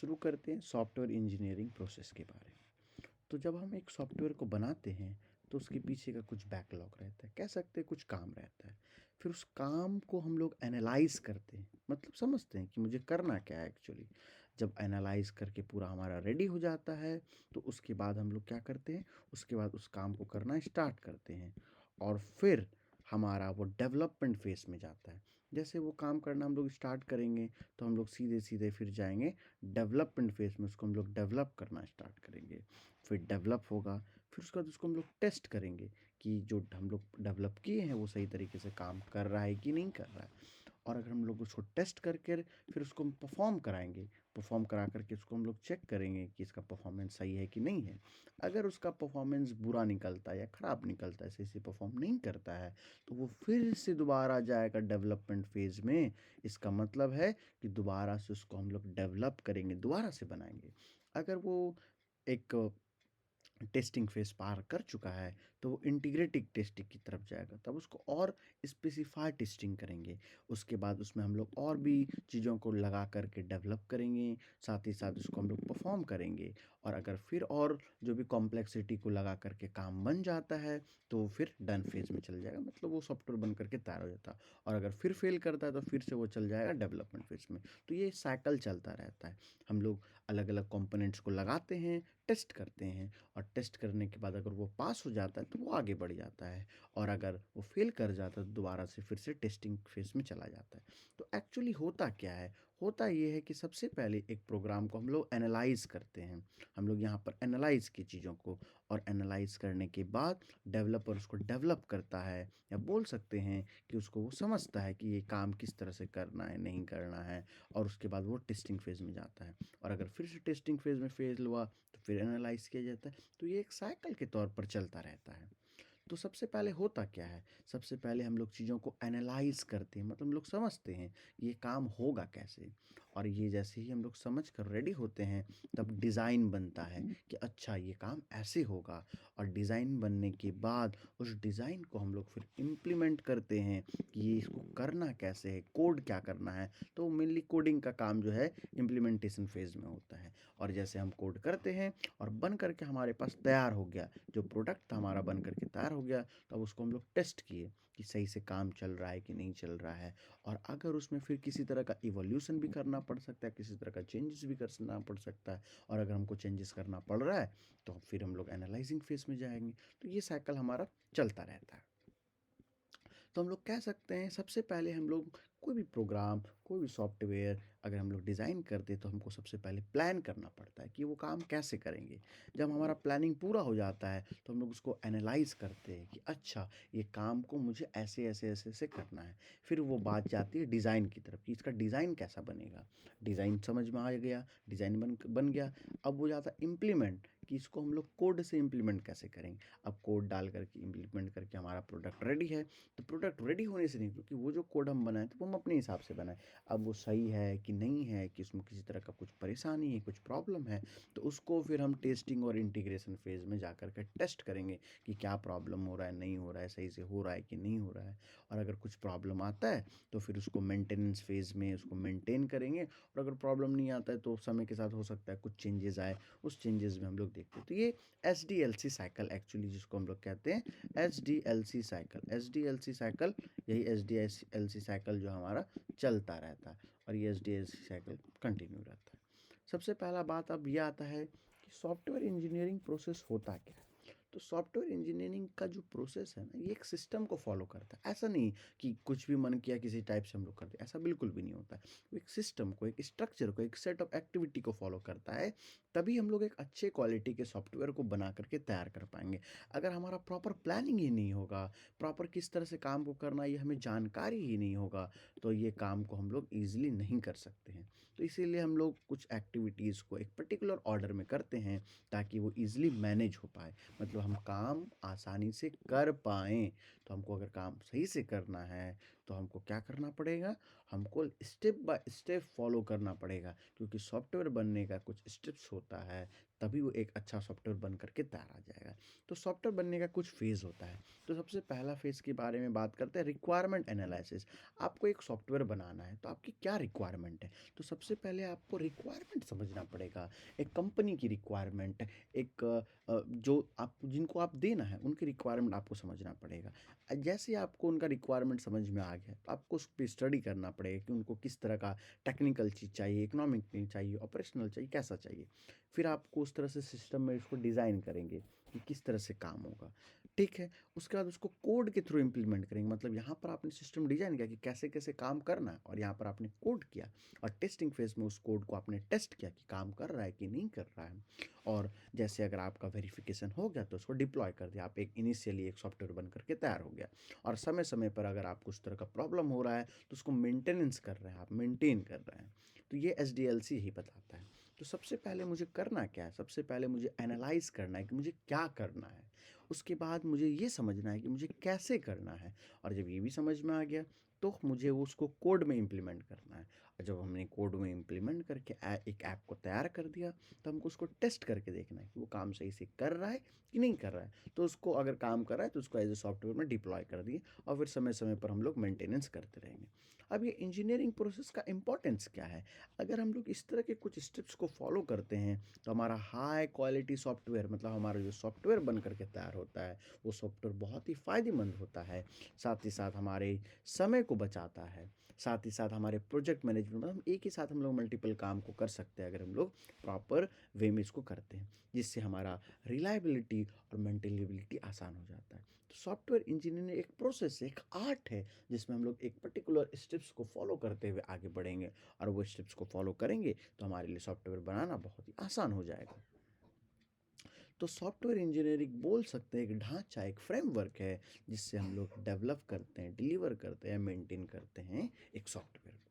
शुरू करते हैं सॉफ्टवेयर इंजीनियरिंग प्रोसेस के बारे में। तो जब हम एक सॉफ्टवेयर को बनाते हैं तो उसके पीछे का कुछ बैकलॉग रहता है, कह सकते हैं कुछ काम रहता है। फिर उस काम को हम लोग एनालाइज करते हैं, मतलब समझते हैं कि मुझे करना क्या है एक्चुअली। जब एनालाइज करके पूरा हमारा रेडी हो जाता है तो उसके बाद हम लोग क्या करते हैं, उसके बाद उस काम को करना स्टार्ट करते हैं। और फिर हमारा वो डेवलपमेंट फेस में जाता है। जैसे वो काम करना हम लोग स्टार्ट करेंगे तो हम लोग सीधे सीधे फिर जाएंगे डेवलपमेंट फेज में, उसको हम लोग डेवलप करना स्टार्ट करेंगे। फिर डेवलप होगा, फिर उसके बाद उसको हम लोग टेस्ट करेंगे कि जो हम लोग डेवलप किए हैं वो सही तरीके से काम कर रहा है कि नहीं कर रहा है। और अगर हम लोग उसको टेस्ट करके फिर उसको हम परफॉर्म कराएंगे, परफॉर्म करा करके उसको हम लोग चेक करेंगे कि इसका परफॉर्मेंस सही है कि नहीं है। अगर उसका परफॉर्मेंस बुरा निकलता है या ख़राब निकलता है, सही से परफॉर्म नहीं करता है, तो वो फिर से दोबारा जाएगा डेवलपमेंट फेज़ में। इसका मतलब है कि दोबारा से उसको हम लोग डेवलप करेंगे, दोबारा से बनाएंगे। अगर वो एक टेस्टिंग फेज़ पार कर चुका है तो वो इंटीग्रेटेड टेस्टिंग की तरफ जाएगा, तब उसको और स्पेसिफाई टेस्टिंग करेंगे। उसके बाद उसमें हम लोग और भी चीज़ों को लगा करके डेवलप करेंगे, साथ ही साथ उसको हम लोग परफॉर्म करेंगे। और अगर फिर और जो भी कॉम्प्लेक्सिटी को लगा करके काम बन जाता है तो फिर डन फेज़ में चल जाएगा, मतलब वो सॉफ्टवेयर बन करके तैयार हो जाता है। और अगर फिर फेल करता है तो फिर से वो चल जाएगा डेवलपमेंट फेज़ में। तो ये साइकिल चलता रहता है। हम लोग अलग अलग कंपोनेंट्स को लगाते हैं, टेस्ट करते हैं, और टेस्ट करने के बाद अगर वो पास हो जाता है तो वो आगे बढ़ जाता है। और अगर वो फेल कर जाता है तो दोबारा से फिर से टेस्टिंग फेज़ में चला जाता है। तो एक्चुअली होता क्या है? होता ये है कि सबसे पहले एक प्रोग्राम को हम लोग एनालाइज़ करते हैं। हम लोग यहाँ पर एनालाइज़ की चीज़ों को, और एनालाइज़ करने के बाद डेवलपर उसको डेवलप करता है, या बोल सकते हैं कि उसको वो समझता है कि ये काम किस तरह से करना है, नहीं करना है। और उसके बाद वो टेस्टिंग फेज़ में जाता है। और अगर फिर से टेस्टिंग फेज़ में फेल हुआ तो फिर एनालाइज़ किया जाता है। तो ये एक साइकिल के तौर पर चलता रहता है। तो सबसे पहले होता क्या है, सबसे पहले हम लोग चीज़ों को एनालाइज़ करते हैं, मतलब हम लोग समझते हैं ये काम होगा कैसे। और ये जैसे ही हम लोग समझ कर रेडी होते हैं तब डिज़ाइन बनता है कि अच्छा ये काम ऐसे होगा। और डिज़ाइन बनने के बाद उस डिज़ाइन को हम लोग फिर इम्प्लीमेंट करते हैं कि ये इसको करना कैसे है, कोड क्या करना है। तो मेनली कोडिंग का काम जो है इम्प्लीमेंटेशन फेज़ में होता है। और जैसे हम कोड करते हैं और बन करके हमारे पास तैयार हो गया, जो प्रोडक्ट था हमारा बन करके तैयार हो गया, तो अब उसको हम लोग टेस्ट किए कि सही से काम चल रहा है कि नहीं चल रहा है। और अगर उसमें फिर किसी तरह का इवोल्यूशन भी करना पड़ सकता है, किसी तरह का चेंजेस भी करना पड़ सकता है। और अगर हमको चेंजेस करना पड़ रहा है तो फिर हम लोग एनालाइजिंग फेज में जाएंगे। तो ये साइकिल हमारा चलता रहता है। तो हम लोग कह सकते हैं सबसे पहले हम लोग कोई भी प्रोग्राम, कोई भी सॉफ्टवेयर अगर हम लोग डिज़ाइन करते हैं तो हमको सबसे पहले प्लान करना पड़ता है कि वो काम कैसे करेंगे। जब हमारा प्लानिंग पूरा हो जाता है तो हम लोग उसको एनालाइज़ करते हैं कि अच्छा ये काम को मुझे ऐसे ऐसे ऐसे ऐसे करना है। फिर वो बात जाती है डिज़ाइन की तरफ कि इसका डिज़ाइन कैसा बनेगा। डिज़ाइन समझ में आ गया, डिज़ाइन बन बन गया। अब वो जाता है इम्प्लीमेंट, कि इसको हम लोग कोड से इम्प्लीमेंट कैसे करेंगे। अब कोड डाल करके इम्प्लीमेंट करके हमारा प्रोडक्ट रेडी है। तो प्रोडक्ट रेडी होने से नहीं, क्योंकि वो जो कोड हम बनाए तो वो हम अपने हिसाब से बनाए। अब वो सही है कि नहीं है, कि उसमें किसी तरह का कुछ परेशानी है, कुछ प्रॉब्लम है, तो उसको फिर हम टेस्टिंग और इंटीग्रेशन फेज़ में जा कर के टेस्ट करेंगे कि क्या प्रॉब्लम हो रहा है, नहीं हो रहा है, सही से हो रहा है कि नहीं हो रहा है। और अगर कुछ प्रॉब्लम आता है तो फिर उसको मेंटेनेंस फेज़ में उसको मेंटेन करेंगे। और अगर प्रॉब्लम नहीं आता है तो समय के साथ हो सकता है कुछ चेंजेस आए, उस चेंजेस में हम लोग देखते हैं। तो ये SDLC साइकिल एक्चुअली जिसको हम लोग कहते हैं SDLC साइकिल। SDLC साइकिल, यही SDLC साइकिल जो हमारा चलता रहता है। और ये SDLC साइकिल कंटिन्यू रहता है। सबसे पहला बात अब ये आता है कि सॉफ्टवेयर इंजीनियरिंग प्रोसेस होता क्या है। तो सॉफ्टवेयर इंजीनियरिंग का जो प्रोसेस है ना, ये एक सिस्टम को फॉलो करता है। ऐसा नहीं कि कुछ भी मन किया किसी टाइप से हम लोग करते हैं, ऐसा बिल्कुल भी नहीं होता है। वो एक सिस्टम को, एक स्ट्रक्चर को, एक सेट ऑफ एक्टिविटी को फॉलो करता है। तभी हम लोग एक अच्छे क्वालिटी के सॉफ्टवेयर को बना करके तैयार कर पाएंगे। अगर हमारा प्रॉपर प्लानिंग ही नहीं होगा, प्रॉपर किस तरह से काम को करना है ये हमें जानकारी ही नहीं होगा, तो ये काम को हम लोग ईजिली नहीं कर सकते हैं। तो इसीलिए हम लोग कुछ एक्टिविटीज़ को एक पर्टिकुलर ऑर्डर में करते हैं ताकि वो ईजिली मैनेज हो पाए, मतलब हम काम आसानी से कर पाएँ। तो हमको अगर काम सही से करना है तो हमको क्या करना पड़ेगा, हमको स्टेप बाय स्टेप फॉलो करना पड़ेगा, क्योंकि सॉफ्टवेयर बनने का कुछ स्टेप्स होता है, तभी वो एक अच्छा सॉफ्टवेयर बन करके तैयार आ जाएगा। तो सॉफ्टवेयर बनने का कुछ फेज़ होता है। तो सबसे पहला फेज़ के बारे में बात करते हैं, रिक्वायरमेंट एनालिसिस। आपको एक सॉफ्टवेयर बनाना है, तो आपकी क्या रिक्वायरमेंट है? तो सबसे पहले आपको रिक्वायरमेंट समझना पड़ेगा। एक कंपनी की रिक्वायरमेंट, एक जो आप जिनको आप देना है उनकी रिक्वायरमेंट आपको समझना पड़ेगा। जैसे ही आपको उनका रिक्वायरमेंट समझ में आ गया, तो आपको उस पे स्टडी करना पड़ेगा कि उनको किस तरह का टेक्निकल चीज़ चाहिए, इकोनॉमिक नहीं चाहिए, ऑपरेशनल चाहिए, कैसा चाहिए। फिर आपको उस तरह से सिस्टम में इसको डिज़ाइन करेंगे कि किस तरह से काम होगा, ठीक है। उसके बाद उसको कोड के थ्रू इम्प्लीमेंट करेंगे, मतलब यहाँ पर आपने सिस्टम डिज़ाइन किया कि कैसे-कैसे काम करना है, और यहाँ पर आपने कोड किया, और टेस्टिंग फेज़ में उस कोड को आपने टेस्ट किया कि काम कर रहा है कि नहीं कर रहा है। और जैसे अगर आपका वेरिफिकेशन हो गया तो उसको डिप्लॉय कर दिया, आप एक इनिशियली एक सॉफ्टवेयर बन करके तैयार हो गया। और समय-समय पर अगर आपको उस तरह का प्रॉब्लम हो रहा है, तो उसको मेंटेनेंस कर रहे हैं, आप मेंटेन कर रहे हैं। तो ये एसडीएलसी ही बताता है। तो सबसे पहले मुझे करना क्या है? सबसे पहले मुझे एनालाइज़ करना है कि मुझे क्या करना है। उसके बाद मुझे ये समझना है कि मुझे कैसे करना है, और जब ये भी समझ में आ गया, तो मुझे उसको कोड में इम्प्लीमेंट करना है। और जब हमने कोड में इम्प्लीमेंट करके एक ऐप को तैयार कर दिया, तो हमको उसको टेस्ट करके देखना है कि वो काम सही से कर रहा है कि नहीं कर रहा है। तो उसको अगर काम कर रहा है तो उसको एज ए सॉफ्टवेयर में डिप्लॉय कर दिए, और फिर समय-समय पर हम लोग मेंटेनेंस करते रहेंगे। अब ये इंजीनियरिंग प्रोसेस का इम्पोर्टेंस क्या है? अगर हम लोग इस तरह के कुछ स्टेप्स को फॉलो करते हैं, तो हमारा हाई क्वालिटी सॉफ्टवेयर, मतलब हमारा जो सॉफ्टवेयर बन करके तैयार होता है, वो सॉफ्टवेयर बहुत ही फ़ायदेमंद होता है। साथ ही साथ हमारे समय को बचाता है, साथ ही साथ हमारे प्रोजेक्ट मैनेजमेंट, मतलब एक ही साथ हम लोग मल्टीपल काम को कर सकते हैं अगर हम लोग प्रॉपर वे में इसको करते हैं, जिससे हमारा रिलायबिलिटी और मेंटेनेबिलिटी आसान हो जाता है। तो सॉफ्टवेयर इंजीनियरिंग एक प्रोसेस है, एक आर्ट है, जिसमें हम लोग एक पर्टिकुलर स्टेप्स को फॉलो करते हुए आगे बढ़ेंगे, और वो स्टेप्स को फॉलो करेंगे तो हमारे लिए सॉफ्टवेयर बनाना बहुत ही आसान हो जाएगा। तो सॉफ्टवेयर इंजीनियरिंग बोल सकते हैं एक ढांचा, एक फ्रेमवर्क है, जिससे हम लोग डेवलप करते हैं, डिलीवर करते हैं, मेंटेन करते हैं एक सॉफ्टवेयर को।